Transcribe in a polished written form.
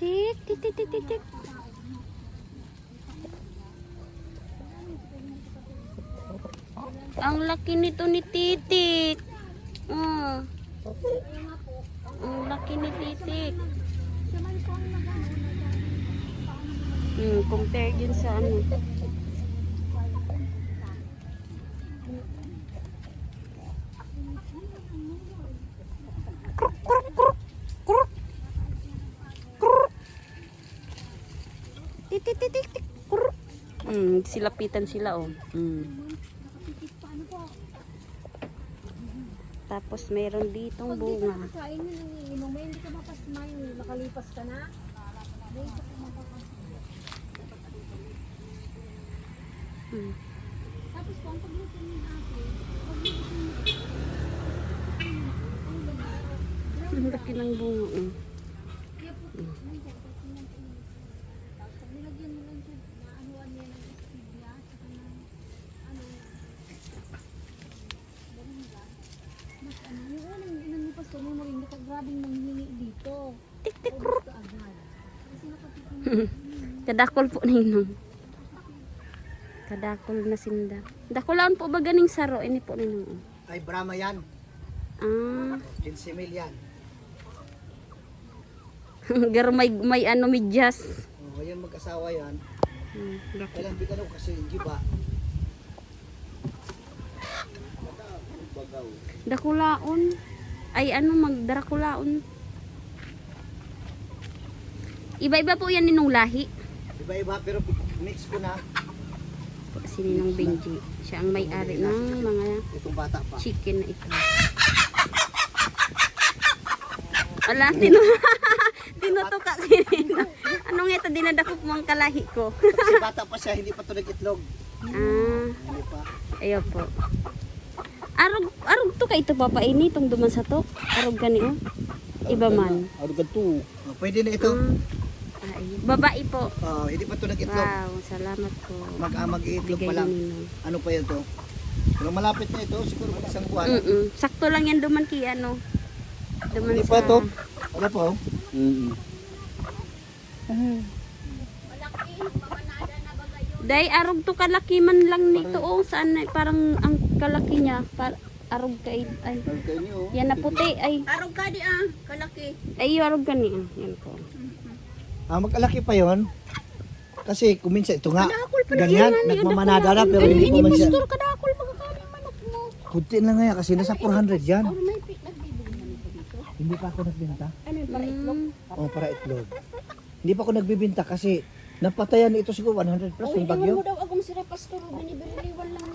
Tik, tik, tik, tik, tik, tik. Ang laki nito ni Titik. Oh. Ang laki ni Titik. Compare din sa ano. Kruk, kruk, kruk, kruk. Kruk. Titik, titik, tik. Kruk. Silapitan sila oh. Tapos mayroon ditong bunga. Kain mo nang iinom, hindi ka mapasmay, makalipas ka na. Tapos kung pagluto ni ate, Ang laki ng bunga. nilagyan mo lang siya, maanuan niya ng stevia, saka ng ano, baringa. Mas ano, yung unang inan ni Pastor mo rin, ka grabing manghingi dito. Tik, tik, Ubus ka agad. Kasi nakatikin Kadakol po ninong. Kadakol na sinda. Dakulaan po ba ganing saro? Ini po ninong. Ay, Brahma yan. Ah. 15 mil yan. Gar may ano medyas. Oh, yan mag-asawa yan. Kailan bigyan ako kasi giba. Dakulaon. Ay ano magdarakulaon. Iba-iba po yan ninong lahi. Iba-iba pero mix ko na. Si Ninong Benji. Siya ang may-ari ng mga Itong bata pa. chicken na ito. Ala, tinutuka si Ninong. Anong ito dinadakop mong kalahi ko? Kasi bata pa siya, hindi pa ito nag-itlog. Hindi pa. Ayo po. Arog to ka ito papaini itong duman sa to. Arog gani oh. Iba man. Ano ka to? Oh, pwede na ito. Ay, babae po. Oh, hindi pa ito nag-itlog. Wow, salamat po. Mag-iitlog pa Bigay lang. ni Ninong. Ano pa yun to? Pero malapit na ito, siguro isang buwan. Sakto lang yan duman ki ano. Duman Hindi sa... pa ito. Ano po? Day arog to kalaki man lang nito oh. Saan na parang ang kalaki niya. Arog kay ay. Kayo niyo. Yan na puti ay. Arog ka di kalaki. Ay arog gani ah. Yan po. Mag-alaki pa yon. Kasi kuminsan ito nga. Kadakol pa Ganyan, nagmamanada na pero hindi pa man siya. Pastor, kadakol magkakaling manok mo. Kunti lang nga yan kasi nasa 400 yan. Or may nagbibigay na nito dito. Hindi pa ako nagbenta. Ano yun, para itlog? Oh, para itlog. Hindi pa ako nagbibenta kasi napatayan ito siguro 100 plus yung bagyo. Iwan mo daw agong sira pastor, binibiriliwan lang